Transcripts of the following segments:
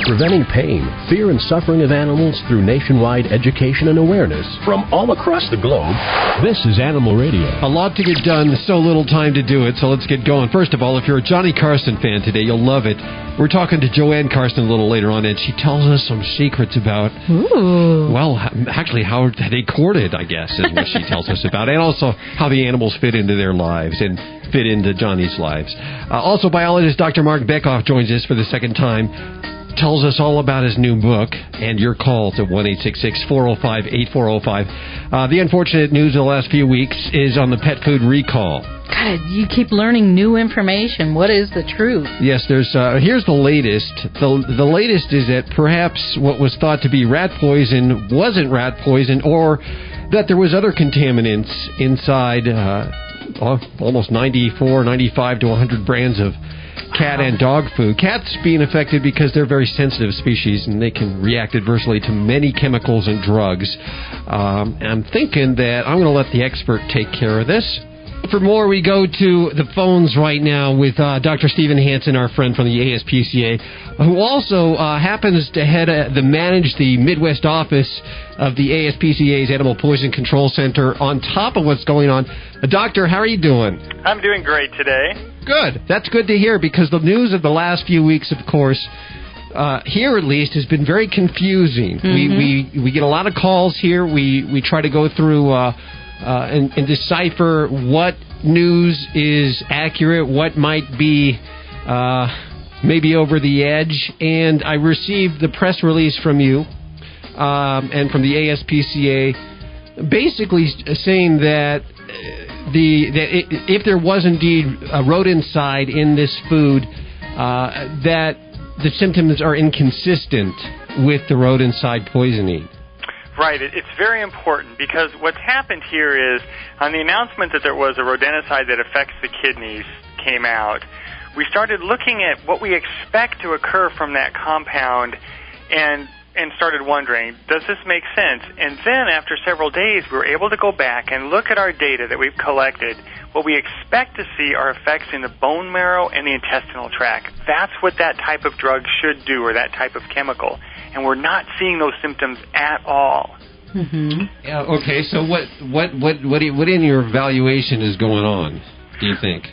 Preventing pain, fear, and suffering of animals through nationwide education and awareness from all across the globe. This is Animal Radio. A lot to get done, so little time to do it, so let's get going. First of all, if you're a Johnny Carson fan today, you'll love it. We're talking to Joanne Carson a little later on, and she tells us some secrets about, well, actually how they courted, I guess, is what she tells us about, and also how the animals fit into their lives and fit into Johnny's lives. Also, biologist Dr. Mark Bekoff joins us for the second time. Tells us all about his new book and your calls at 1-866-405-8405. The unfortunate news of the last few weeks is on the pet food recall. God, you keep learning new information. What is the truth? Yes, there's. Here's the latest. The latest is that perhaps what was thought to be rat poison wasn't rat poison, or that there was other contaminants inside almost 94, 95 to 100 brands of cat and dog food. Cats being affected because they're very sensitive species and they can react adversely to many chemicals and drugs. I'm thinking that I'm going to let the expert take care of this. For more, we go to the phones right now with Dr. Stephen Hansen, our friend from the ASPCA, who also happens to manage the Midwest office of the ASPCA's Animal Poison Control Center on top of what's going on. Doctor, how are you doing? I'm doing great today. Good. That's good to hear, because the news of the last few weeks, of course, here at least, has been very confusing. Mm-hmm. We get a lot of calls here. We try to go through and decipher what news is accurate, what might be maybe over the edge. And I received the press release from you and from the ASPCA basically saying that if there was indeed a rodenticide in this food, that the symptoms are inconsistent with the rodenticide poisoning. Right. It's very important, because what's happened here is, on the announcement that there was a rodenticide that affects the kidneys came out, we started looking at what we expect to occur from that compound and started wondering, does this make sense? And then after several days, we were able to go back and look at our data that we've collected. What we expect to see are effects in the bone marrow and the intestinal tract. That's what that type of drug should do, or that type of chemical. And we're not seeing those symptoms at all. Mm-hmm. Yeah, okay, so what in your evaluation is going on, do you think?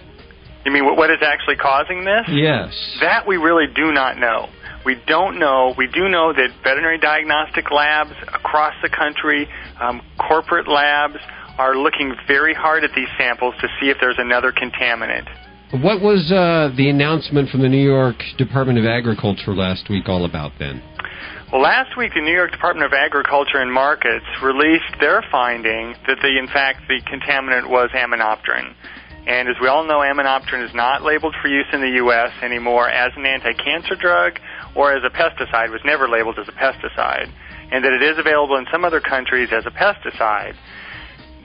You mean what is actually causing this? Yes. That we really do not know. We don't know. We do know that veterinary diagnostic labs across the country, corporate labs, are looking very hard at these samples to see if there's another contaminant. What was the announcement from the New York Department of Agriculture last week all about then? Well, last week the New York Department of Agriculture and Markets released their finding that in fact the contaminant was aminopterin. And as we all know, aminopterin is not labeled for use in the U.S. anymore as an anti-cancer drug or as a pesticide. It was never labeled as a pesticide. And that it is available in some other countries as a pesticide.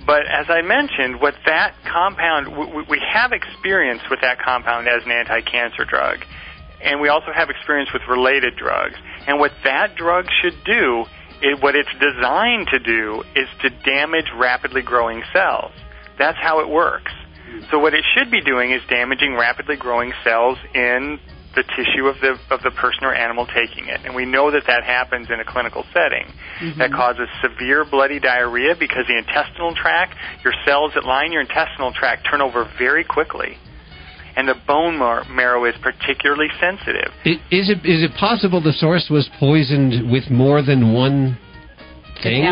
But as I mentioned, what that compound, we have experience with that compound as an anti-cancer drug. And we also have experience with related drugs. And what that drug should do, what it's designed to do, is to damage rapidly growing cells. That's how it works. So what it should be doing is damaging rapidly growing cells in the tissue of the person or animal taking it. And we know that happens in a clinical setting. Mm-hmm. That causes severe bloody diarrhea because the intestinal tract, your cells that line your intestinal tract turn over very quickly. And the bone marrow is particularly sensitive. Is it possible the source was poisoned with more than one thing?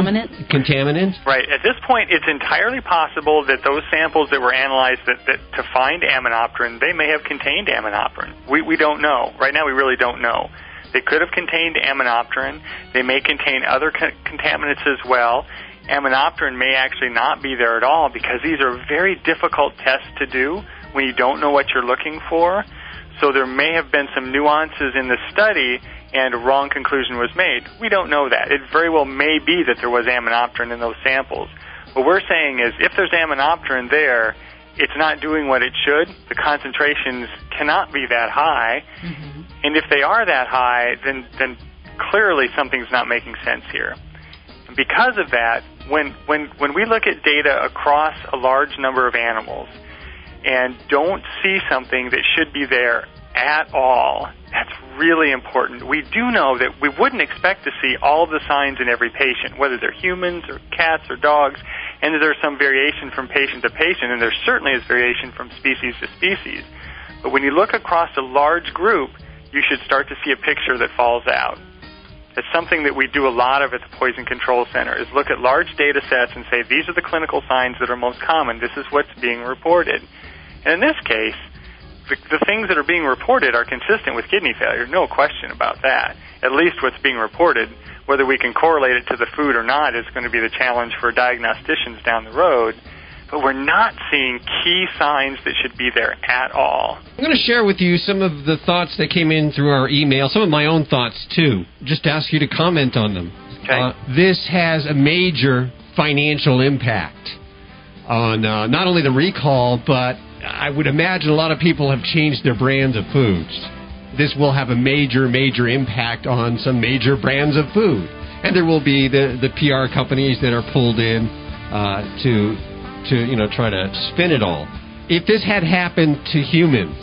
Contaminant? Right. At this point, it's entirely possible that those samples that were analyzed that to find aminopterin, they may have contained aminopterin. We don't know. Right now, we really don't know. They could have contained aminopterin. They may contain other contaminants as well. Aminopterin may actually not be there at all, because these are very difficult tests to do when you don't know what you're looking for. So there may have been some nuances in the study and a wrong conclusion was made. We don't know that. It very well may be that there was aminopterin in those samples. What we're saying is, if there's aminopterin there, it's not doing what it should. The concentrations cannot be that high. Mm-hmm. And if they are that high, then clearly something's not making sense here. And because of that, when we look at data across a large number of animals and don't see something that should be there at all, really important. We do know that we wouldn't expect to see all the signs in every patient, whether they're humans or cats or dogs, and that there's some variation from patient to patient, and there certainly is variation from species to species. But when you look across a large group, you should start to see a picture that falls out. It's something that we do a lot of at the Poison Control Center, is look at large data sets and say, these are the clinical signs that are most common. This is what's being reported. And in this case, the things that are being reported are consistent with kidney failure, no question about that. At least what's being reported. Whether we can correlate it to the food or not is going to be the challenge for diagnosticians down the road. But we're not seeing key signs that should be there at all. I'm going to share with you some of the thoughts that came in through our email, some of my own thoughts, too. Just ask you to comment on them. Okay. This has a major financial impact on not only the recall, but I would imagine a lot of people have changed their brands of foods. This will have a major, major impact on some major brands of food. And there will be the PR companies that are pulled in to try to spin it all. If this had happened to humans,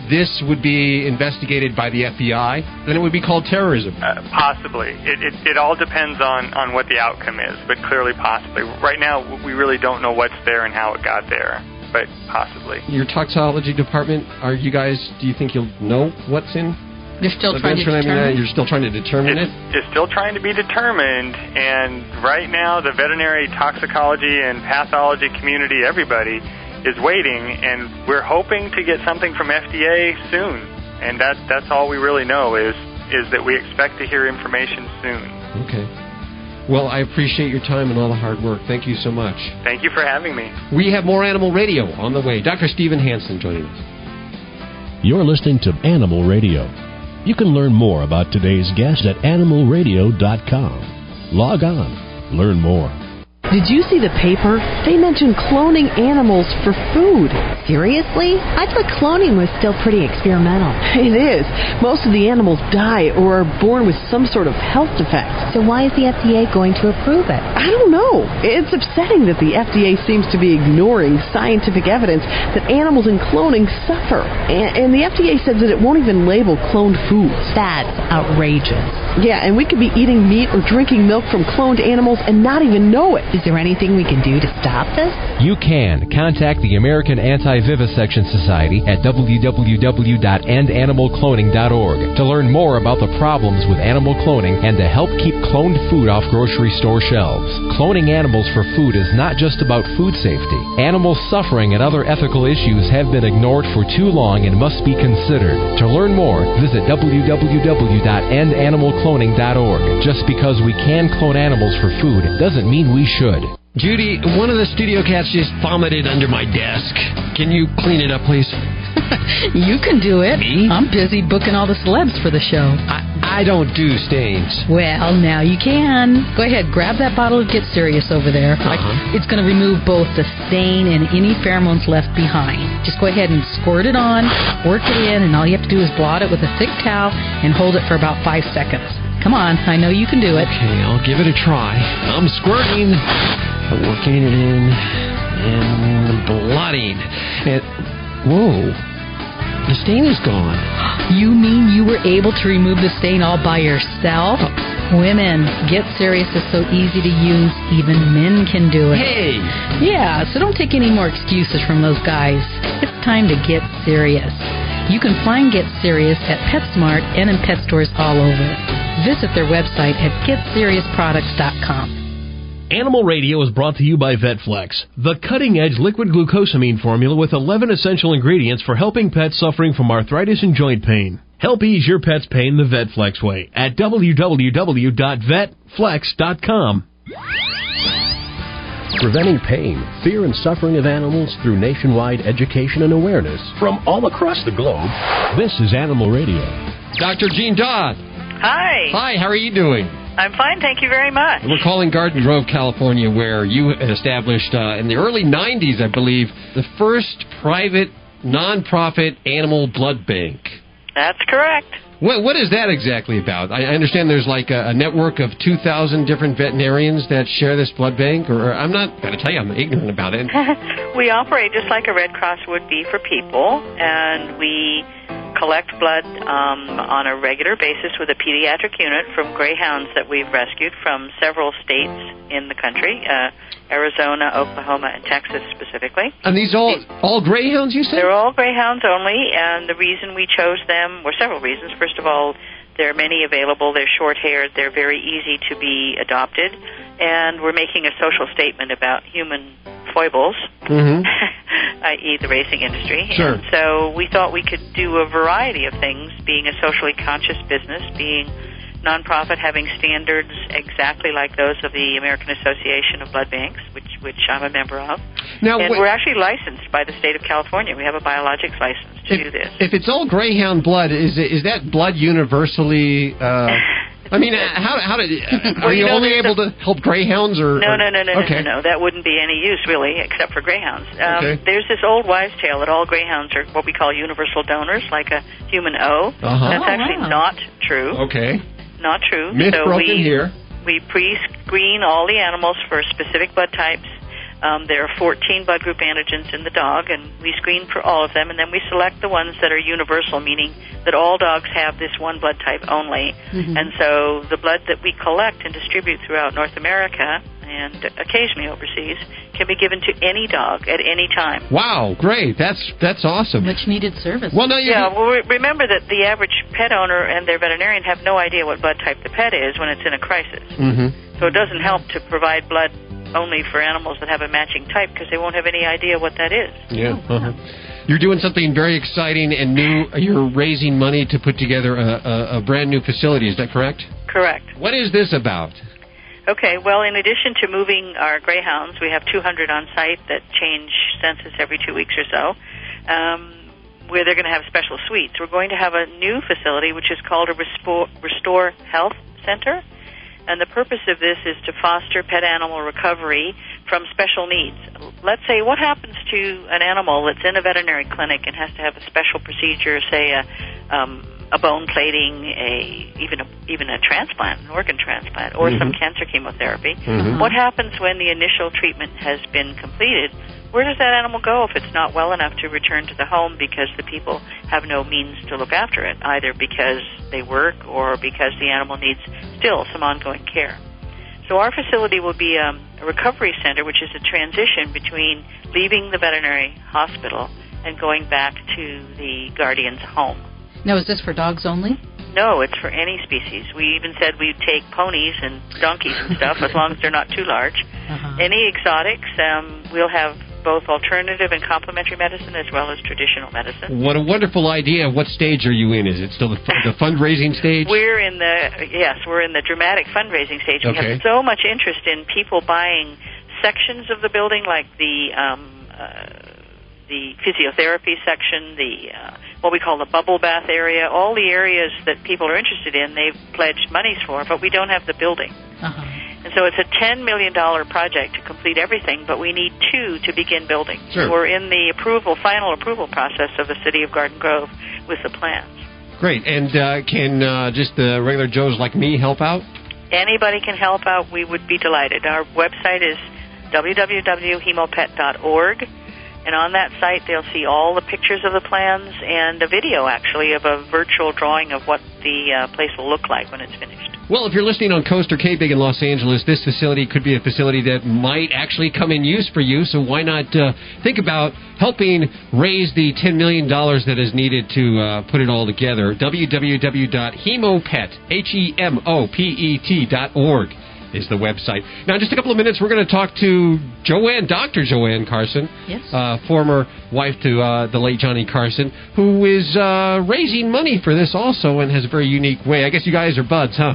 this would be investigated by the FBI, then it would be called terrorism. Possibly. It all depends on what the outcome is, but clearly possibly. Right now, we really don't know what's there and how it got there, but possibly. Your toxicology department, do you think you'll know what's in? You're still trying to determine? You're still trying to determine it? It's still trying to be determined, and right now the veterinary toxicology and pathology community, everybody, is waiting, and we're hoping to get something from FDA soon. And that's all we really know is that we expect to hear information soon. Okay. Well, I appreciate your time and all the hard work. Thank you so much. Thank you for having me. We have more Animal Radio on the way. Dr. Stephen Hansen joining us. You're listening to Animal Radio. You can learn more about today's guest at animalradio.com. Log on. Learn more. Did you see the paper? They mentioned cloning animals for food. Seriously? I thought cloning was still pretty experimental. It is. Most of the animals die or are born with some sort of health defect. So why is the FDA going to approve it? I don't know. It's upsetting that the FDA seems to be ignoring scientific evidence that animals in cloning suffer. And the FDA says that it won't even label cloned foods. That's outrageous. Yeah, and we could be eating meat or drinking milk from cloned animals and not even know it. Is there anything we can do to stop this? You can. Contact the American Anti-Vivisection Society at www.endanimalcloning.org to learn more about the problems with animal cloning and to help keep cloned food off grocery store shelves. Cloning animals for food is not just about food safety. Animal suffering and other ethical issues have been ignored for too long and must be considered. To learn more, visit www.endanimalcloning.org. Just because we can clone animals for food doesn't mean we should. Judy, one of the studio cats just vomited under my desk. Can you clean it up, please? You can do it. Me? I'm busy booking all the celebs for the show. I don't do stains. Well, now you can. Go ahead, grab that bottle of Get Serious over there. It's going to remove both the stain and any pheromones left behind. Just go ahead and squirt it on, work it in, and all you have to do is blot it with a thick towel and hold it for about 5 seconds. Come on, I know you can do it. Okay, I'll give it a try. I'm squirting, working it in, and blotting. And, whoa, the stain is gone. You mean you were able to remove the stain all by yourself? Women, Get Serious is so easy to use, even men can do it. Hey! Yeah, so don't take any more excuses from those guys. It's time to get serious. You can find Get Serious at PetSmart and in pet stores all over. Visit their website at getseriousproducts.com. Animal Radio is brought to you by VetFlex, the cutting-edge liquid glucosamine formula with 11 essential ingredients for helping pets suffering from arthritis and joint pain. Help ease your pet's pain the VetFlex way at www.vetflex.com. Preventing pain, fear, and suffering of animals through nationwide education and awareness from all across the globe. This is Animal Radio. Dr. Jean Dodd. Hi. Hi, how are you doing? I'm fine, thank you very much. We're calling Garden Grove, California, where you established in the early 90s, I believe, the first private, non-profit animal blood bank. That's correct. What is that exactly about? I understand there's like a network of 2,000 different veterinarians that share this blood bank, or I'm not going to tell you I'm ignorant about it. We operate just like a Red Cross would be for people, and we collect blood on a regular basis with a pediatric unit from greyhounds that we've rescued from several states in the country, Arizona, Oklahoma, and Texas specifically. And these all greyhounds, you said? They're all greyhounds only, and the reason we chose them were several reasons. First of all, there are many available. They're short-haired. They're very easy to be adopted. And we're making a social statement about human foibles, i.e. the racing industry. Sure. And so we thought we could do a variety of things, being a socially conscious business, being nonprofit, having standards exactly like those of the American Association of Blood Banks, which I'm a member of. Now, and we're actually licensed by the state of California. We have a biologics license to do this. If it's all greyhound blood, is that blood universally? I mean, how did? Are you only able to help greyhounds or? No. Okay. No. That wouldn't be any use really, except for greyhounds. Okay. There's this old wives' tale that all greyhounds are what we call universal donors, like a human O. That's actually not true. Okay. Not true. Myth broken here. We pre-screen all the animals for specific blood types. There are 14 blood group antigens in the dog, and we screen for all of them, and then we select the ones that are universal, meaning that all dogs have this one blood type only. And so the blood that we collect and distribute throughout North America and occasionally overseas can be given to any dog at any time. Wow, great. That's awesome. Much needed service. Well, remember that the average pet owner and their veterinarian have no idea what blood type the pet is when it's in a crisis. So it doesn't help to provide blood only for animals that have a matching type because they won't have any idea what that is. Yeah. You're doing something very exciting and new. You're raising money to put together a brand new facility. Is that correct? Correct. What is this about? Okay, well, in addition to moving our greyhounds, we have 200 on site that change census every 2 weeks or so, where they're going to have special suites. We're going to have a new facility, which is called a Restore Health Center, and the purpose of this is to foster pet animal recovery from special needs. Let's say, what happens to an animal that's in a veterinary clinic and has to have a special procedure, say a bone plating, even a transplant, an organ transplant, or some cancer chemotherapy. What happens when the initial treatment has been completed? Where does that animal go if it's not well enough to return to the home because the people have no means to look after it, either because they work or because the animal needs still some ongoing care? So our facility will be a recovery center, which is a transition between leaving the veterinary hospital and going back to the guardian's home. Now, is this for dogs only? No, it's for any species. We even said we'd take ponies and donkeys and stuff as long as they're not too large. Any exotics, we'll have both alternative and complementary medicine as well as traditional medicine. What a wonderful idea. What stage are you in? Is it still the fundraising stage? We're in the dramatic fundraising stage. We have so much interest in people buying sections of the building, like the physiotherapy section, what we call the bubble bath area, all the areas that people are interested in, they've pledged monies for, but we don't have the building. And so it's a $10 million project to complete everything, but we need 2 to begin building. Sure. We're in the final approval process of the City of Garden Grove with the plans. Great. And can just the regular Joes like me help out? Anybody can help out. We would be delighted. Our website is www.hemopet.org. And on that site, they'll see all the pictures of the plans and a video, actually, of a virtual drawing of what the place will look like when it's finished. Well, if you're listening on Coast or K-Big in Los Angeles, this facility could be a facility that might actually come in use for you. So why not think about helping raise the $10 million that is needed to put it all together. www.hemopet.org is the website. Now, in just a couple of minutes, we're going to talk to Dr. Joanne Carson, former wife to the late Johnny Carson, who is raising money for this also and has a very unique way. I guess you guys are buds, huh?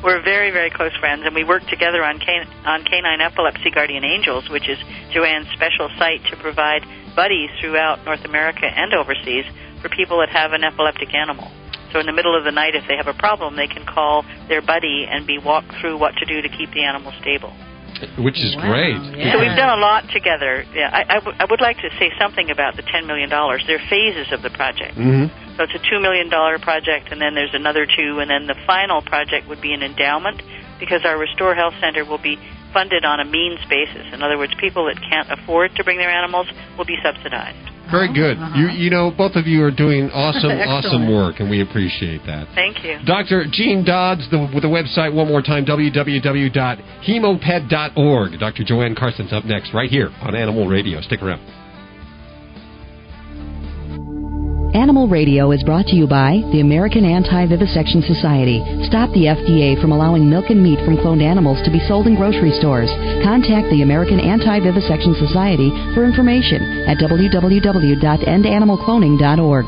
We're very, very close friends, and we work together on Canine Epilepsy Guardian Angels, which is Joanne's special site to provide buddies throughout North America and overseas for people that have an epileptic animal. So in the middle of the night, if they have a problem, they can call their buddy and be walked through what to do to keep the animal stable. Which is great. Yeah. So we've done a lot together. Yeah, I would like to say something about the $10 million. There are phases of the project. So it's a $2 million project, and then there's another 2, and then the final project would be an endowment, because our Restore Health Center will be funded on a means basis. In other words, people that can't afford to bring their animals will be subsidized. Very good. You know, both of you are doing awesome work, and we appreciate that. Thank you. Dr. Jean Dodds, with the website one more time, www.hemopet.org. Dr. Joanne Carson's up next, right here on Animal Radio. Stick around. Animal Radio is brought to you by the American Anti-Vivisection Society. Stop the FDA from allowing milk and meat from cloned animals to be sold in grocery stores. Contact the American Anti-Vivisection Society for information at www.endanimalcloning.org.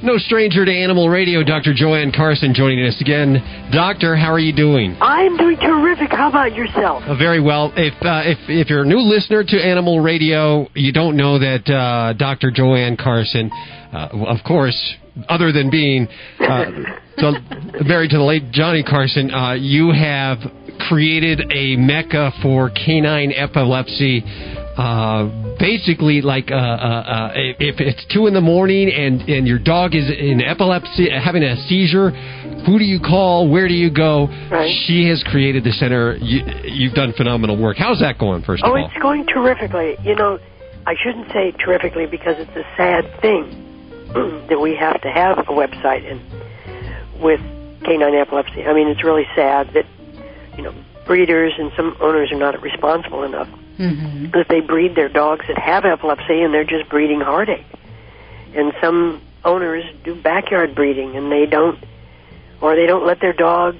No stranger to Animal Radio, Dr. Joanne Carson joining us again. Doctor, how are you doing? I'm doing terrific. How about yourself? Very well. If you're a new listener to Animal Radio, you don't know that Dr. Joanne Carson, of course, other than being married to the late Johnny Carson, you have created a mecca for canine epilepsy. Basically, like if it's 2 a.m. and your dog is in epilepsy, having a seizure, who do you call? Where do you go? Right. She has created the center. You've done phenomenal work. How's that going, first of all? Oh, it's going terrifically. You know, I shouldn't say terrifically because it's a sad thing that we have to have a website with canine epilepsy. I mean, it's really sad that, you know, breeders and some owners are not responsible enough. Mm-hmm. That they breed their dogs that have epilepsy and they're just breeding heartache. And some owners do backyard breeding and they don't let their dog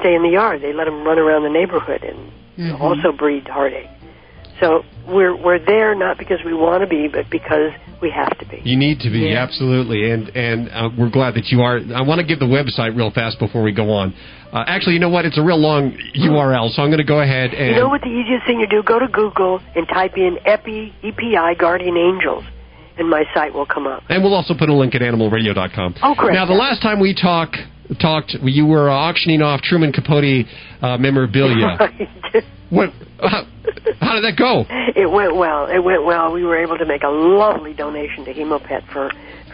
stay in the yard. They let them run around the neighborhood and also breed heartache. So we're there not because we want to be, but because we have to be. You need to be, absolutely, and we're glad that you are. I want to give the website real fast before we go on. Actually, you know what? It's a real long URL, so I'm going to go ahead and... You know what the easiest thing to do? Go to Google and type in EPI Guardian Angels, and my site will come up. And we'll also put a link at animalradio.com. Oh, great. Now, the last time we talked, you were auctioning off Truman Capote memorabilia. Right. How did that go? It went well. We were able to make a lovely donation to Hemopet for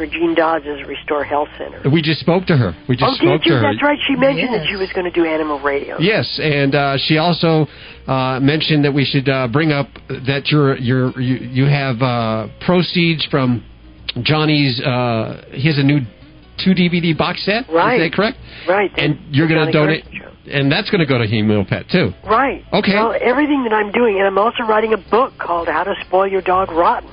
Jean Dodds' Restore Health Center. We just spoke to her. Did you? That's right. She mentioned that she was going to do Animal Radio. Yes, and she also mentioned that we should bring up that you have proceeds from Johnny's. He has a new 2 DVD box set. Right. Is that correct? Right. And you're going to donate. And that's going to go to Hemopet, too. Right. Okay. Well, everything that I'm doing, and I'm also writing a book called How to Spoil Your Dog Rotten.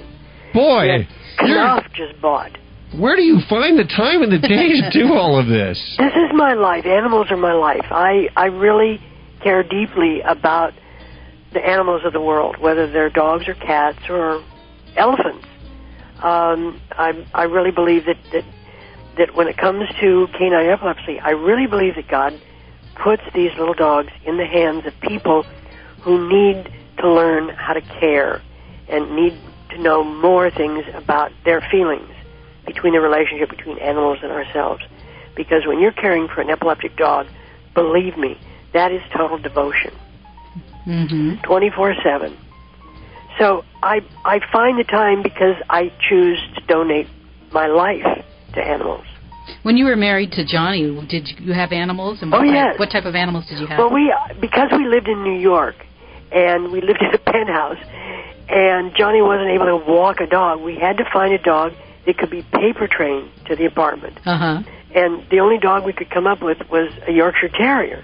Boy. Knopf just bought. Where do you find the time in the day to do all of this? This is my life. Animals are my life. I really care deeply about the animals of the world, whether they're dogs or cats or elephants. I really believe that when it comes to canine epilepsy, I really believe that God puts these little dogs in the hands of people who need to learn how to care and need to know more things about their feelings between the relationship between animals and ourselves. Because when you're caring for an epileptic dog, believe me, that is total devotion. 24/7. So I find the time because I choose to donate my life to animals. When you were married to Johnny, did you have animals? And what type of animals did you have? Well, because we lived in New York, and we lived in a penthouse, and Johnny wasn't able to walk a dog, we had to find a dog that could be paper trained to the apartment. And the only dog we could come up with was a Yorkshire Terrier,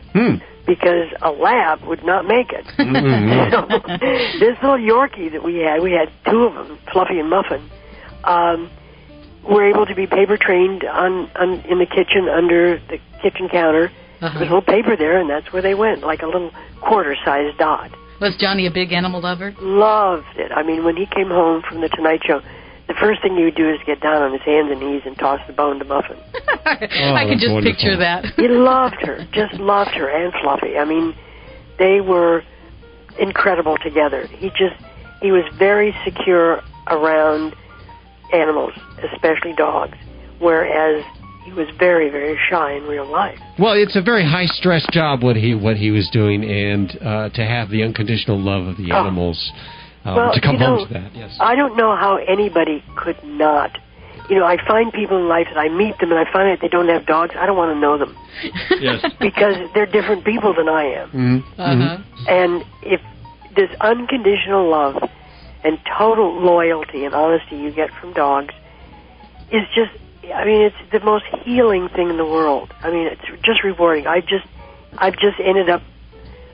because a lab would not make it. So this little Yorkie that we had 2 of them, Fluffy and Muffin, were able to be paper trained in the kitchen under the kitchen counter. There was a little paper there, and that's where they went, like a little quarter-sized dot. Was Johnny a big animal lover? Loved it. I mean, when he came home from the Tonight Show, the first thing he would do is get down on his hands and knees and toss the bone to Muffin. I can just picture that. He loved her, just loved her, and Fluffy. I mean, they were incredible together. He was very secure around animals, especially dogs, whereas he was very, very shy in real life. Well, it's a very high-stress job what he was doing, and to have the unconditional love of the animals, to come home to that. Yes. I don't know how anybody could not. You know, I find people in life that I meet them, and I find that they don't have dogs. I don't want to know them. Yes. Because they're different people than I am. And if this unconditional love and total loyalty and honesty you get from dogs is just, I mean, it's the most healing thing in the world. I mean, it's just rewarding. I've just ended up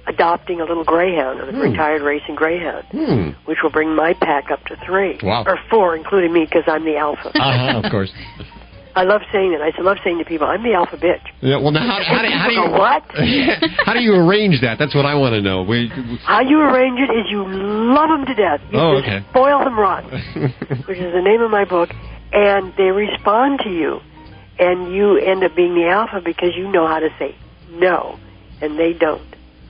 adopting a little greyhound, a retired racing greyhound, which will bring my pack up to 3. Wow. Or 4, including me, because I'm the alpha. Of course. I love saying that. I love saying to people, I'm the alpha bitch. Yeah, well, now, how do you what? How do you arrange that? That's what I want to know. How you arrange it is you love them to death. You just spoil them rotten, which is the name of my book, and they respond to you, and you end up being the alpha because you know how to say no, and they don't.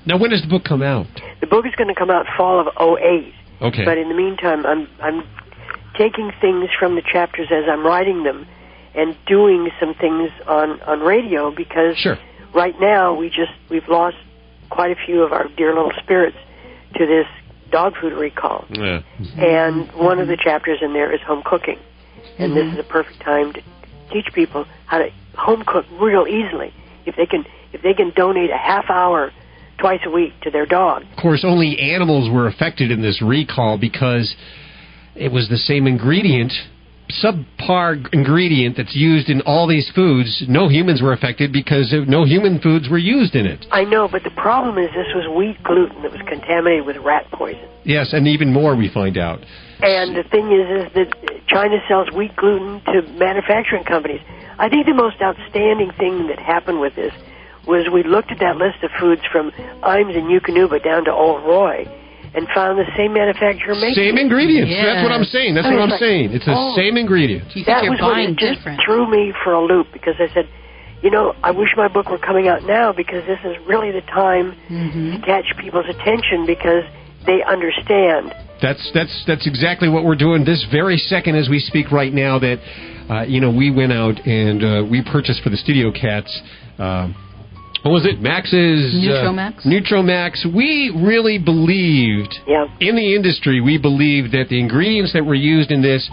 Now, when does the book come out? The book is going to come out fall of 2008. Okay. But in the meantime, I'm taking things from the chapters as I'm writing them and doing some things on radio because right now we've lost quite a few of our dear little spirits to this dog food recall. Yeah. And one of the chapters in there is home cooking. And this is a perfect time to teach people how to home cook real easily. If they can donate a half hour twice a week to their dog. Of course, only animals were affected in this recall because it was the same ingredient, subpar ingredient that's used in all these foods. No humans were affected because no human foods were used in it. I know, but the problem is this was wheat gluten that was contaminated with rat poison. Yes, and even more we find out. And the thing is that China sells wheat gluten to manufacturing companies. I think the most outstanding thing that happened with this was we looked at that list of foods from Imes and Yukonuba down to Old Roy and found the same manufacturer making same ingredients. Yes. That's what I'm saying. That's what I'm saying. It's the same ingredients. That was what it just threw me for a loop because I said, you know, I wish my book were coming out now because this is really the time to catch people's attention because they understand. That's exactly what we're doing this very second as we speak right now. That we went out and we purchased for the Studio Cats. What was it? Max's Nutromax. Nutromax. We really believed in the industry. We believed that the ingredients that were used in this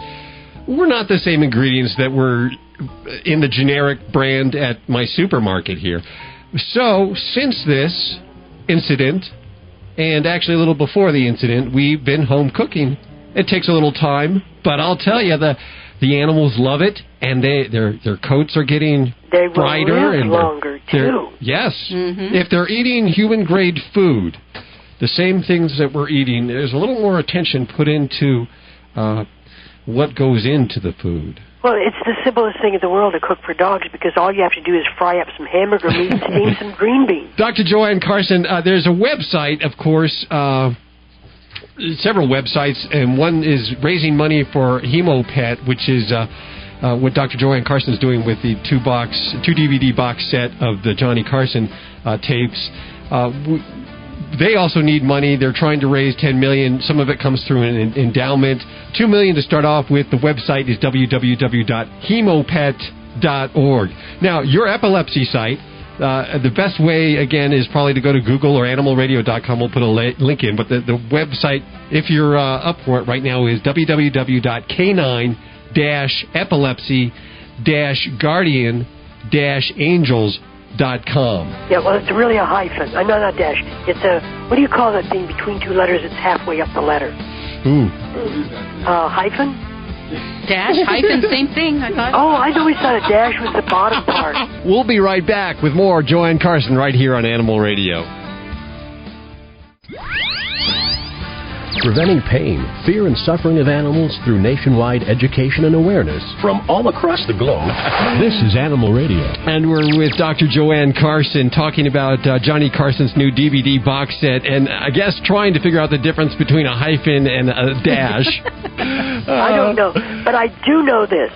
were not the same ingredients that were in the generic brand at my supermarket here. So since this incident, and actually a little before the incident, we've been home cooking. It takes a little time, but I'll tell you, the animals love it, and their coats are getting brighter and longer too. Yes, if they're eating human-grade food, the same things that we're eating, there's a little more attention put into what goes into the food. Well, it's the simplest thing in the world to cook for dogs because all you have to do is fry up some hamburger meat and steam some green beans. Dr. Joanne Carson, there's a website, of course, several websites, and one is raising money for HemoPet, which is what Dr. Joanne Carson is doing with the two DVD box set of the Johnny Carson tapes. They also need money. They're trying to raise $10 million. Some of it comes through an endowment. $2 million to start off with. The website is www.hemopet.org. Now, your epilepsy site, the best way, again, is probably to go to Google or animalradio.com. We'll put a link in. But the website, if you're up for it right now, is www.canine-epilepsy-guardian-angels.com. Yeah, well, it's really a hyphen. Not a dash. It's a, what do you call that thing between two letters? It's halfway up the letter. Ooh. Hyphen? Dash, hyphen, same thing. I always thought a dash was the bottom part. We'll be right back with more Joanne Carson right here on Animal Radio. Preventing pain, fear, and suffering of animals through nationwide education and awareness from all across the globe. This is Animal Radio. And we're with Dr. Joanne Carson talking about Johnny Carson's new DVD box set, and I guess trying to figure out the difference between a hyphen and a dash. I don't know, but I do know this.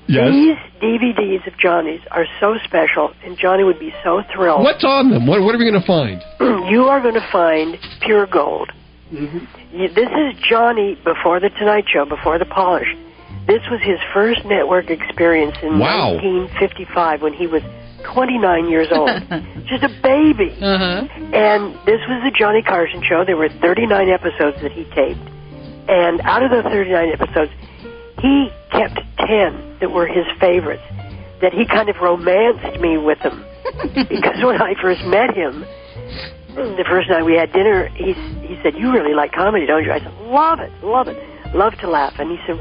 Yes? These DVDs of Johnny's are so special, and Johnny would be so thrilled. What's on them? What are we going to find? You are going to find pure gold. This is Johnny before the Tonight Show, before the polish. This was his first network experience in 1955 when he was 29 years old. Just a baby. And this was the Johnny Carson Show. There were 39 episodes that he taped. And out of those 39 episodes, he kept 10 that were his favorites, that he kind of romanced me with them. Because when I first met him, the first night we had dinner, he said, "You really like comedy, don't you?" I said, "Love it, love it." love to laugh. And he said,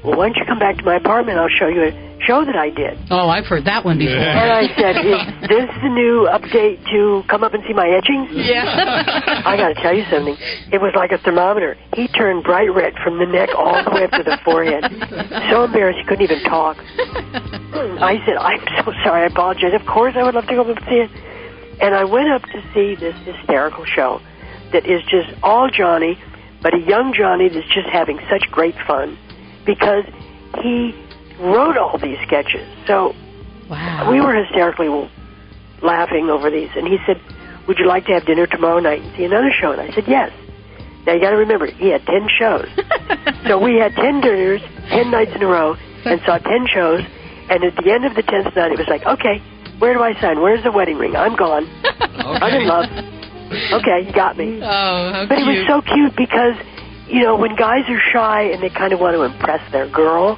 well, why don't you come back to my apartment? I'll show you a show that I did. Oh, I've heard that one before. And I said, is this the new update to come up and see my etchings? Yeah. I got to tell you something. It was like a thermometer. He turned bright red from the neck all the way up to the forehead. So embarrassed he couldn't even talk. I said, I'm so sorry. I apologize. Of course I would love to go up and see it. And I went up to see this hysterical show that is just all Johnny, but a young Johnny that's just having such great fun because he wrote all these sketches. So we were hysterically laughing over these. And he said, would you like to have dinner tomorrow night and see another show? And I said, yes. Now, you got to remember, he had 10 shows. So we had 10 dinners, 10 nights in a row, and saw 10 shows. And at the end of the 10th night, it was like, okay, where do I sign? Where's the wedding ring? I'm gone. I'm in love. Okay, you got me. Oh, how but cute. it was so cute because, you know, when guys are shy and they kind of want to impress their girl,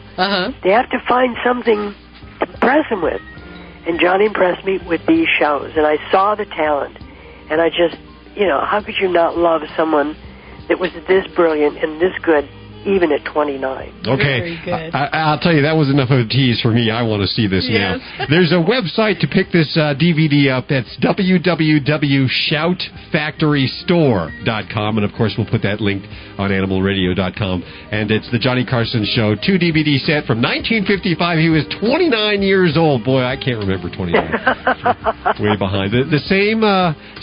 they have to find something to impress them with. And Johnny impressed me with these shows. And I saw the talent. And I just, you know, how could you not love someone that was this brilliant and this good, even at 29? Okay, I'll tell you, that was enough of a tease for me. I want to see this now. There's a website to pick this DVD up. That's www.shoutfactorystore.com. And, of course, we'll put that link on animalradio.com. And it's the Johnny Carson Show 2 DVD set from 1955. He was 29 years old. Boy, I can't remember 29. Way behind. The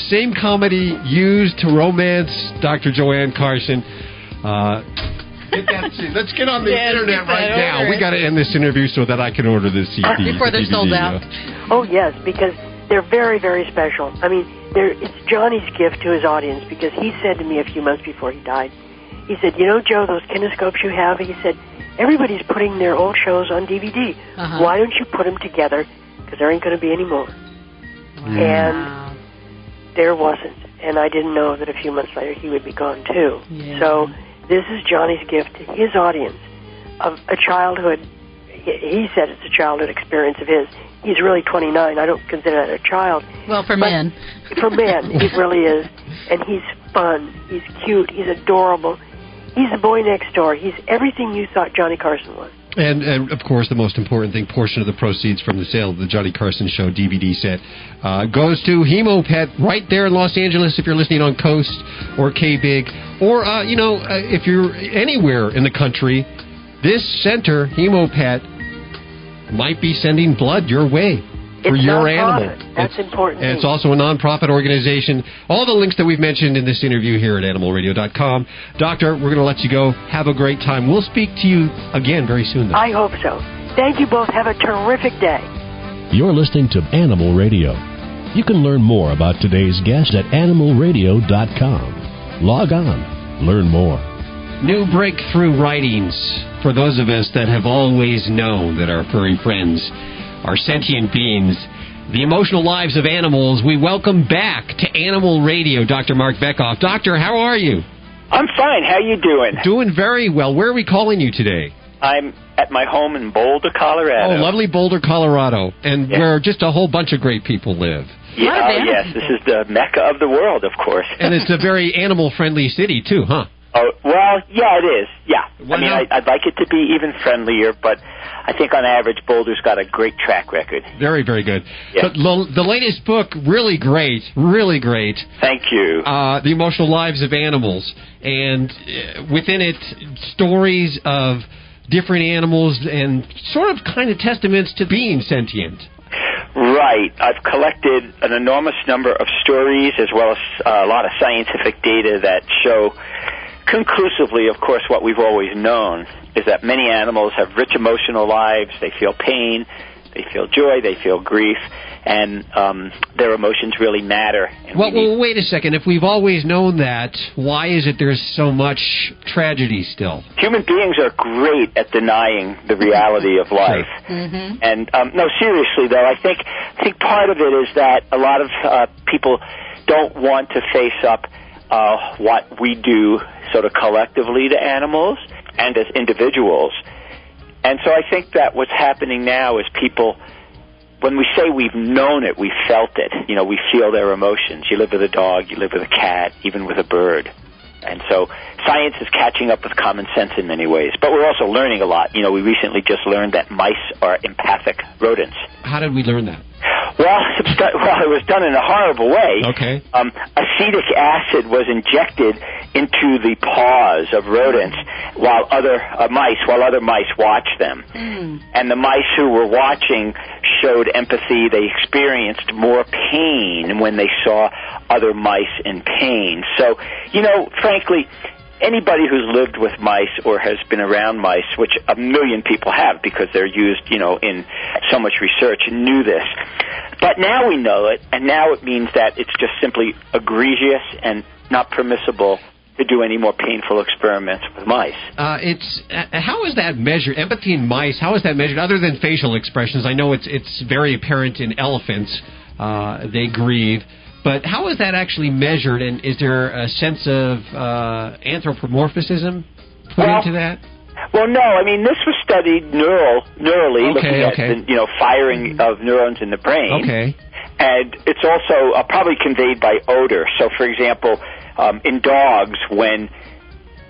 same comedy used to romance Dr. Joanne Carson. Let's get on the internet right now. We got to end this interview so that I can order this CD. Before they're sold out. Oh, yes, because they're very, very special. I mean, it's Johnny's gift to his audience because he said to me a few months before he died, he said, you know, Joe, those kinescopes you have, he said, everybody's putting their old shows on DVD. Why don't you put them together? Because there ain't going to be any more. And there wasn't. And I didn't know that a few months later he would be gone, too. So this is Johnny's gift to his audience of a childhood. He said it's a childhood experience of his. He's really 29. I don't consider that a child. Well, for men. For men, he really is. And he's fun. He's cute. He's adorable. He's the boy next door. He's everything you thought Johnny Carson was. And, of course, the most important thing, portion of the proceeds from the sale of the Johnny Carson Show DVD set goes to Hemopet right there in Los Angeles if you're listening on Coast or K-Big. Or, if you're anywhere in the country, this center, Hemopet, might be sending blood your way for your animal. That's important. And it's also a non-profit organization. All the links that we've mentioned in this interview here at animalradio.com. Doctor, we're going to let you go. Have a great time. We'll speak to you again very soon, though. I hope so. Thank you both. Have a terrific day. You're listening to Animal Radio. You can learn more about today's guest at animalradio.com. Log on. Learn more. New breakthrough writings for those of us that have always known that our furry friends are sentient beings. The Emotional Lives of Animals. We welcome back to Animal Radio Dr. Mark Beckoff. Doctor, how are you? I'm fine. How you doing? Doing very well. Where are we calling you today? I'm at my home in Boulder, Colorado. Oh, lovely Boulder, Colorado. And where just a whole bunch of great people live. Yeah, yes. This is the Mecca of the world, of course. And it's a very animal-friendly city, too, huh? Oh, well, yeah, it is. Yeah. I'd like it to be even friendlier, but I think on average, Boulder's got a great track record. Very, very good. Yeah. So the latest book, really great, really great. Thank you. The Emotional Lives of Animals. And within it, stories of different animals and sort of kind of testaments to being sentient. Right. I've collected an enormous number of stories as well as a lot of scientific data that show conclusively, of course, what we've always known is that many animals have rich emotional lives. They feel pain, they feel joy, they feel grief, and their emotions really matter. Well, wait a second. If we've always known that, why is it there's so much tragedy still? Human beings are great at denying the reality of life. Mm-hmm. And, no, seriously, though, I think part of it is that a lot of people don't want to face up what we do sort of collectively to animals and as individuals. And so I think that what's happening now is people, when we say we've known it, we felt it. You know, we feel their emotions. You live with a dog, you live with a cat, even with a bird. And so science is catching up with common sense in many ways. But we're also learning a lot. You know, we recently just learned that mice are empathic rodents. How did we learn that? Well, it was done in a horrible way. Okay. Acetic acid was injected into the paws of rodents while other mice watched them. And the mice who were watching showed empathy. They experienced more pain when they saw other mice in pain. So, you know, frankly, anybody who's lived with mice or has been around mice, which a million people have because they're used, you know, in so much research, knew this. But now we know it, and now it means that it's just simply egregious and not permissible to do any more painful experiments with mice. How is that measured? Empathy in mice, how is that measured? Other than facial expressions, I know it's very apparent in elephants. They grieve. But how is that actually measured, and is there a sense of anthropomorphism put into that? Well, no. I mean, this was studied neurally, looking at the firing of neurons in the brain. Okay. And it's also probably conveyed by odor. So, for example, in dogs, when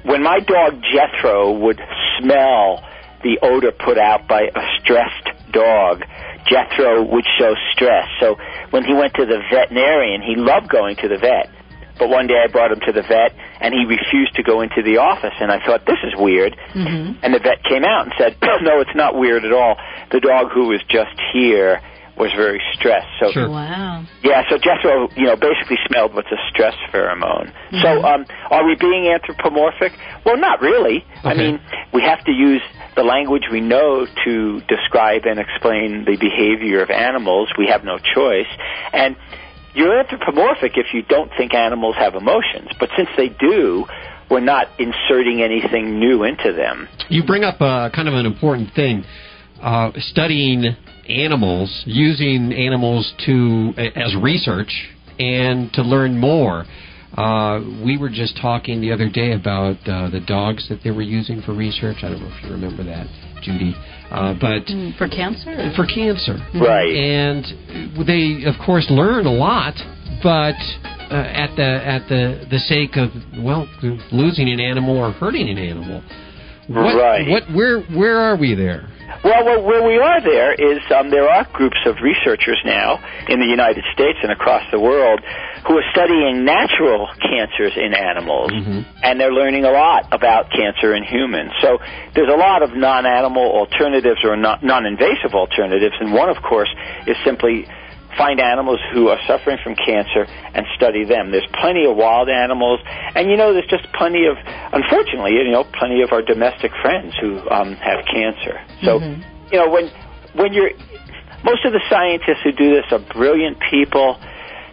my dog Jethro would smell the odor put out by a stressed dog, Jethro would show stress. So when he went to the veterinarian, he loved going to the vet. But one day I brought him to the vet, and he refused to go into the office. And I thought, this is weird. And the vet came out and said, no, it's not weird at all. The dog who was just here was very stressed. So, Wow. Yeah, so Jethro, basically smelled what's a stress pheromone. So are we being anthropomorphic? Well, not really. Okay. I mean, we have to use the language we know to describe and explain the behavior of animals. We have no choice. And you're anthropomorphic if you don't think animals have emotions. But since they do, we're not inserting anything new into them. You bring up kind of an important thing, studying animals, using animals as research and to learn more. We were just talking the other day about the dogs that they were using for research. I don't know if you remember that, Judy. But for cancer? For cancer. Right. And they, of course, learn a lot, but at the sake of, losing an animal or hurting an animal. Where are we there? Well, where we are there is there are groups of researchers now in the United States and across the world who are studying natural cancers in animals, and they're learning a lot about cancer in humans. So there's a lot of non-animal alternatives or non-invasive alternatives, and one, of course, is simply find animals who are suffering from cancer and study them. There's plenty of wild animals, and there's just plenty of, unfortunately, plenty of our domestic friends who have cancer. So, when you're, most of the scientists who do this are brilliant people,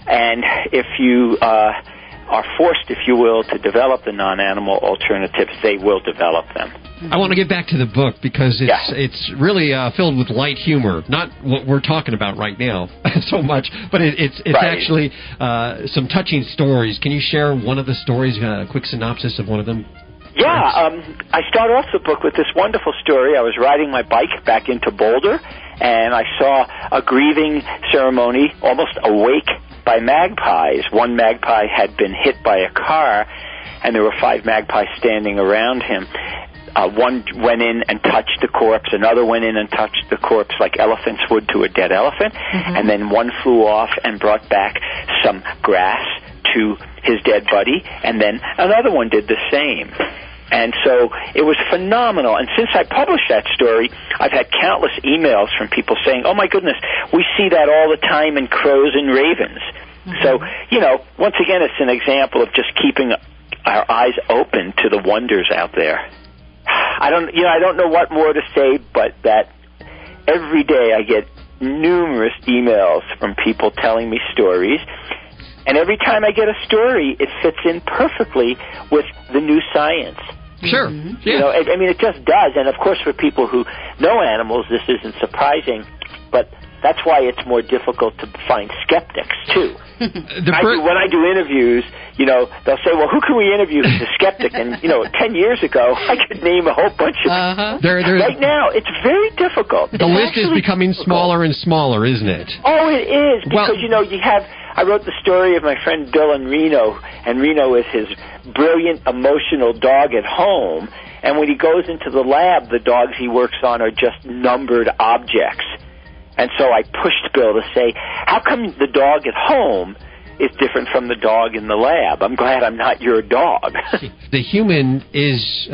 and if you are forced, if you will, to develop the non-animal alternatives, they will develop them. I want to get back to the book because it's really filled with light humor. Not what we're talking about right now so much, but it's actually some touching stories. Can you share one of the stories, a quick synopsis of one of them? Yeah, I start off the book with this wonderful story. I was riding my bike back into Boulder, and I saw a grieving ceremony, almost a wake by magpies. One magpie had been hit by a car, and there were 5 magpies standing around him. One went in and touched the corpse. Another went in and touched the corpse like elephants would to a dead elephant. And then one flew off and brought back some grass to his dead buddy. And then another one did the same. And so it was phenomenal. And since I published that story, I've had countless emails from people saying, oh, my goodness, we see that all the time in crows and ravens. So, once again, it's an example of just keeping our eyes open to the wonders out there. I don't know what more to say, but that every day I get numerous emails from people telling me stories, and every time I get a story, it fits in perfectly with the new science. Sure. Yeah. It just does. And of course, for people who know animals, this isn't surprising, but That's why it's more difficult to find skeptics, too. When I do interviews, they'll say, well, who can we interview who's a skeptic? And, 10 years ago, I could name a whole bunch of Right now, it's very difficult. The list is becoming smaller and smaller, isn't it? Oh, it is, because, I wrote the story of my friend Bill and Reno is his brilliant, emotional dog at home, and when he goes into the lab, the dogs he works on are just numbered objects. And so I pushed Bill to say, how come the dog at home is different from the dog in the lab? I'm glad I'm not your dog. The human is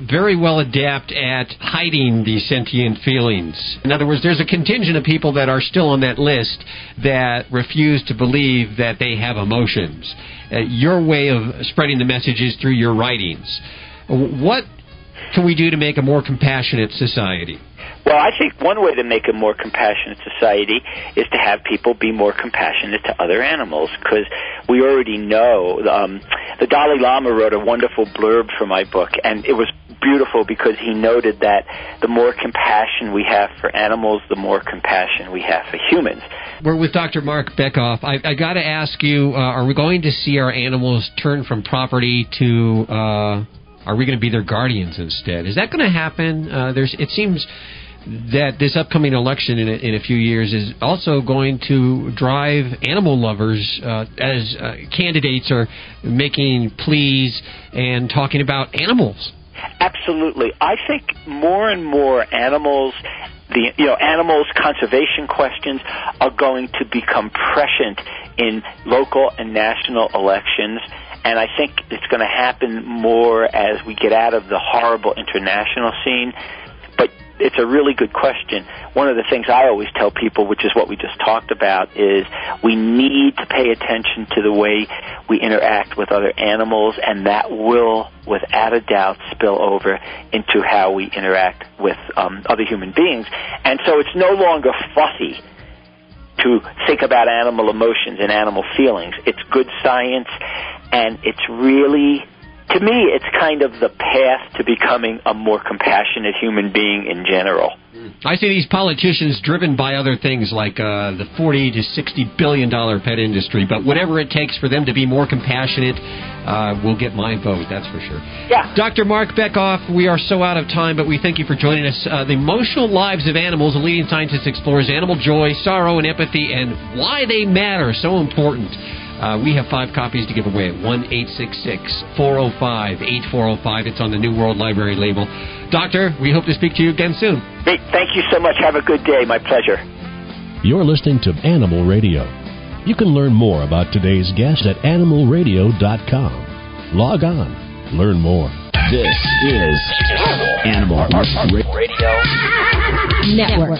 very well adept at hiding these sentient feelings. In other words, there's a contingent of people that are still on that list that refuse to believe that they have emotions. Your way of spreading the message is through your writings. What can we do to make a more compassionate society? Well, I think one way to make a more compassionate society is to have people be more compassionate to other animals, because we already know the Dalai Lama wrote a wonderful blurb for my book, and it was beautiful because he noted that the more compassion we have for animals, the more compassion we have for humans. We're with Dr. Mark Bekoff. I got to ask you, are we going to see our animals turn from property to... are we going to be their guardians instead? Is that going to happen? It seems that this upcoming election in a few years is also going to drive animal lovers as candidates are making pleas and talking about animals. Absolutely. I think more and more animals conservation questions are going to become prescient in local and national elections. And I think it's going to happen more as we get out of the horrible international scene. But it's a really good question. One of the things I always tell people, which is what we just talked about, is we need to pay attention to the way we interact with other animals, and that will, without a doubt, spill over into how we interact with other human beings. And so it's no longer fussy to think about animal emotions and animal feelings. It's good science, and it's really, to me, it's kind of the path to becoming a more compassionate human being in general. I see these politicians driven by other things like the $40 to $60 billion pet industry, but whatever it takes for them to be more compassionate will get my vote, that's for sure. Yeah. Dr. Mark Bekoff, we are so out of time, but we thank you for joining us. The Emotional Lives of Animals, a leading scientist explores animal joy, sorrow, and empathy, and why they matter, so important. We have 5 copies to give away at 1-866-405-8405. It's on the New World Library label. Doctor, we hope to speak to you again soon. Great. Thank you so much. Have a good day. My pleasure. You're listening to Animal Radio. You can learn more about today's guest at animalradio.com. Log on. Learn more. This is Animal Radio Network.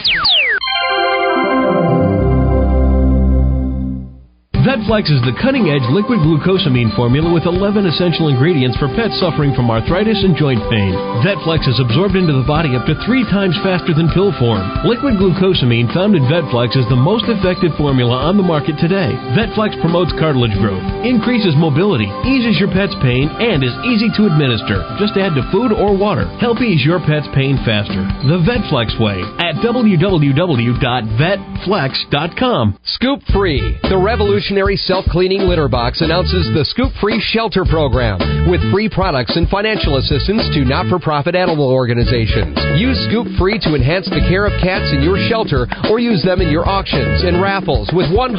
VetFlex is the cutting-edge liquid glucosamine formula with 11 essential ingredients for pets suffering from arthritis and joint pain. VetFlex is absorbed into the body up to 3 times faster than pill form. Liquid glucosamine found in VetFlex is the most effective formula on the market today. VetFlex promotes cartilage growth, increases mobility, eases your pet's pain, and is easy to administer. Just add to food or water. Help ease your pet's pain faster. The VetFlex way at www.vetflex.com. Scoop Free, the revolutionary self-cleaning litter box, announces the Scoop Free Shelter Program with free products and financial assistance to not-for-profit animal organizations. Use Scoop Free to enhance the care of cats in your shelter, or use them in your auctions and raffles with 100%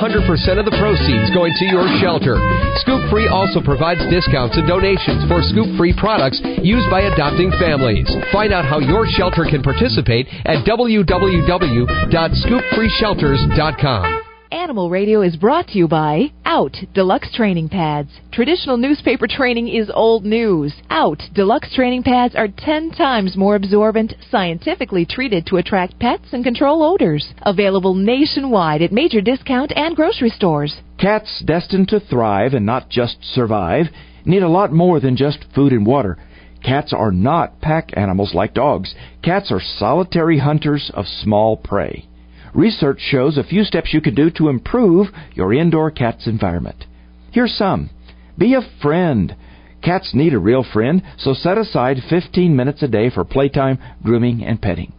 of the proceeds going to your shelter. Scoop Free also provides discounts and donations for Scoop Free products used by adopting families. Find out how your shelter can participate at www.scoopfreeshelters.com. Animal Radio is brought to you by Out Deluxe Training Pads. Traditional newspaper training is old news. Out Deluxe Training Pads are 10 times more absorbent, scientifically treated to attract pets and control odors. Available nationwide at major discount and grocery stores. Cats destined to thrive and not just survive need a lot more than just food and water. Cats are not pack animals like dogs. Cats are solitary hunters of small prey. Research shows a few steps you can do to improve your indoor cat's environment. Here's some. Be a friend. Cats need a real friend, so set aside 15 minutes a day for playtime, grooming, and petting.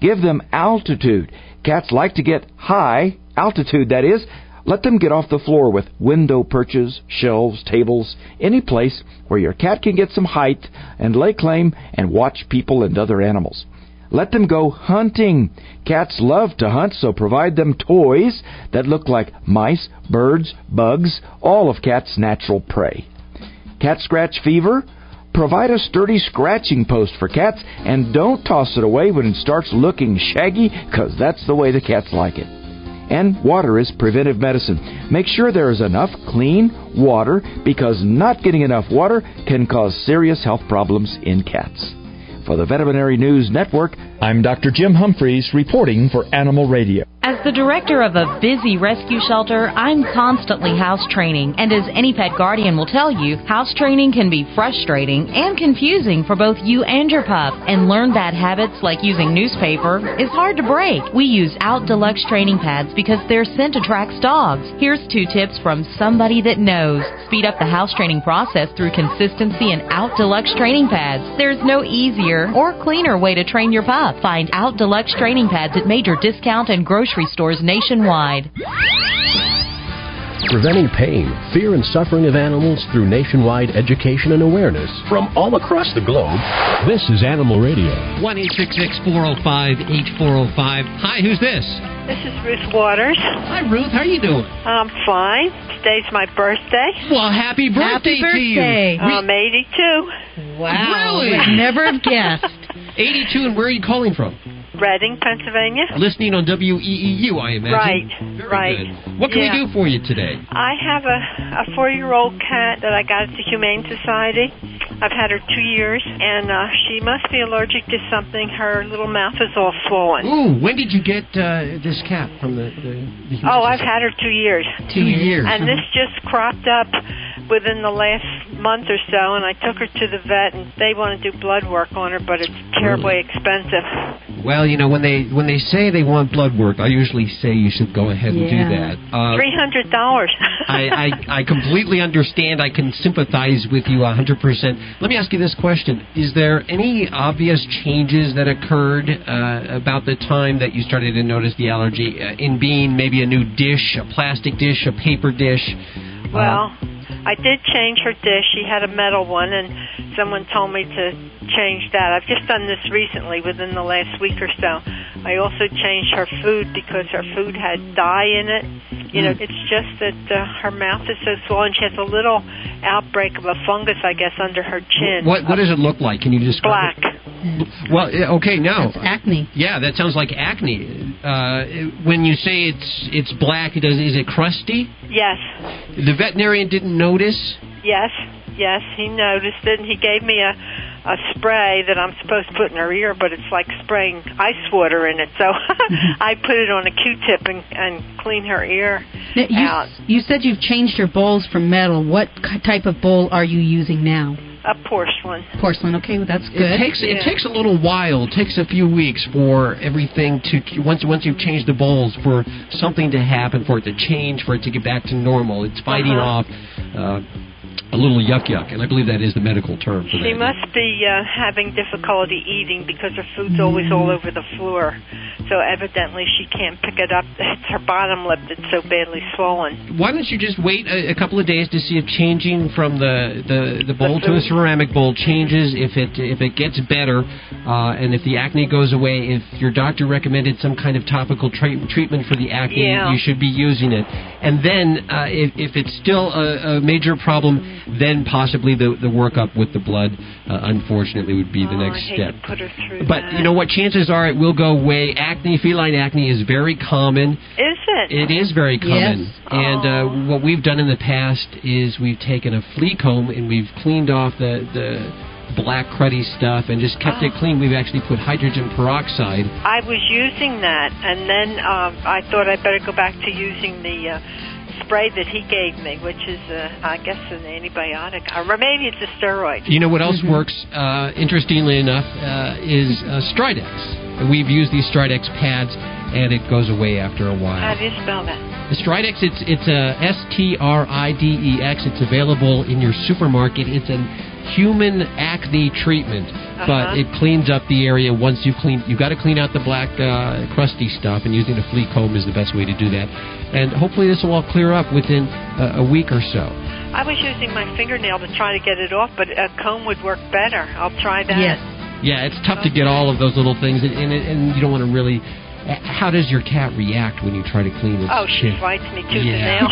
Give them altitude. cats like to get high, altitude that is, let them get off the floor with window perches, shelves, tables, any place where your cat can get some height and lay claim and watch people and other animals. Let them go hunting. Cats love to hunt, so provide them toys that look like mice, birds, bugs, all of cats' natural prey. Cat scratch fever? Provide a sturdy scratching post for cats, and don't toss it away when it starts looking shaggy, because that's the way the cats like it. And water is preventive medicine. Make sure there is enough clean water, because not getting enough water can cause serious health problems in cats. For the Veterinary News Network, I'm Dr. Jim Humphreys reporting for Animal Radio. As the director of a busy rescue shelter, I'm constantly house training. And as any pet guardian will tell you, house training can be frustrating and confusing for both you and your pup. And learn bad habits like using newspaper is hard to break. We use Out Deluxe training pads because their scent attracts dogs. Here's 2 tips from somebody that knows. Speed up the house training process through consistency and Out Deluxe training pads. There's no easier or cleaner way to train your pup. Find Out Deluxe training pads at major discount and grocery stores nationwide. Preventing pain, fear, and suffering of animals through nationwide education and awareness from all across the globe. This is Animal Radio. 1-866-405-8405. Hi, who's this? This is Ruth Waters. Hi, Ruth. How are you doing? I'm fine. Today's my birthday. Well, happy birthday to you. I'm 82. Wow. Really? Would never have guessed. 82, and where are you calling from? Reading, Pennsylvania. Listening on WEEU, I imagine. Right. What can we do for you today? I have a 4-year-old cat that I got at the Humane Society. I've had her 2 years, and she must be allergic to something. Her little mouth is all swollen. Ooh, when did you get this cat from the Humane Society? I've had her 2 years. 2 years. And this just cropped up within the last month or so, and I took her to the vet, and they want to do blood work on her, but it's terribly expensive. Well, you know, when they say they want blood work, I usually say you should go ahead and do that. $300. I completely understand. I can sympathize with you 100%. Let me ask you this question. Is there any obvious changes that occurred about the time that you started to notice the allergy in being maybe a new dish, a plastic dish, a paper dish? Well, I did change her dish. She had a metal one, and someone told me to change that. I've just done this recently, within the last week or so. I also changed her food because her food had dye in it. You know, it's just that her mouth is so swollen. She has a little outbreak of a fungus, I guess, under her chin. What does it look like? Can you describe Black. it? Well, okay, now. That's acne. Yeah, that sounds like acne. When you say it's black, is it crusty? Yes. The veterinarian didn't notice? Yes, he noticed it, and he gave me a spray that I'm supposed to put in her ear, but it's like spraying ice water in it. So I put it on a Q-tip and clean her ear out. You said you've changed your bowls from metal. What type of bowl are you using now? A porcelain. Porcelain, okay, well, that's good. It takes a little while. It takes a few weeks for everything to, once you've changed the bowls, for something to happen, for it to change, for it to get back to normal. It's fighting off a little yuck, and I believe that is the medical term for that. She must be having difficulty eating because her food's always all over the floor. So evidently she can't pick it up. It's her bottom lip that's so badly swollen. Why don't you just wait a couple of days to see if changing from the bowl to a ceramic bowl changes, if it gets better, and if the acne goes away. If your doctor recommended some kind of topical treatment for the acne, you should be using it. And then if it's still a major problem, then possibly the workup with the blood, unfortunately, would be the next step. To put her through but that. you know what? Chances are it will go away. Feline acne is very common. Is it? It is very common. Yes. And what we've done in the past is we've taken a flea comb and we've cleaned off the black cruddy stuff and just kept it clean. We've actually put hydrogen peroxide. I was using that, and then I thought I'd better go back to using the spray that he gave me, which is, I guess, an antibiotic. Or maybe it's a steroid. You know what else works, interestingly enough, is Stridex. We've used these Stridex pads, and it goes away after a while. How do you spell that? The Stridex, it's a STRIDEX. It's available in your supermarket. It's a human acne treatment, but it cleans up the area once you clean. You've got to clean out the black crusty stuff, and using a flea comb is the best way to do that. And hopefully this will all clear up within a week or so. I was using my fingernail to try to get it off, but a comb would work better. I'll try that. Yeah, it's tough to get all of those little things, and you don't want to really. How does your cat react when you try to clean it? Oh, she fights me tooth and nail.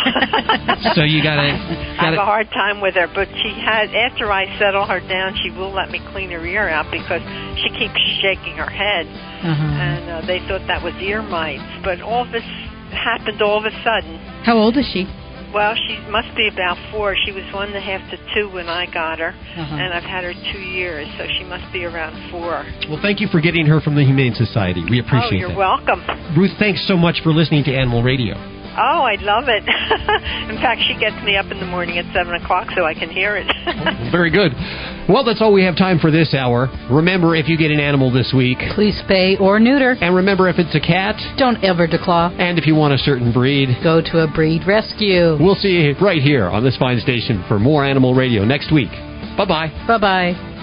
So you gotta. I have a hard time with her, but after I settle her down, she will let me clean her ear out because she keeps shaking her head, and they thought that was ear mites. But all this happened all of a sudden. How old is she? Well, she must be about 4. She was 1.5 to 2 when I got her, and I've had her 2 years, so she must be around 4. Well, thank you for getting her from the Humane Society. We appreciate that. Oh, you're welcome. Ruth, thanks so much for listening to Animal Radio. Oh, I love it. In fact, she gets me up in the morning at 7 o'clock so I can hear it. Very good. Well, that's all we have time for this hour. Remember, if you get an animal this week, please spay or neuter. And remember, if it's a cat, don't ever declaw. And if you want a certain breed, go to a breed rescue. We'll see you right here on this fine station for more Animal Radio next week. Bye-bye. Bye-bye.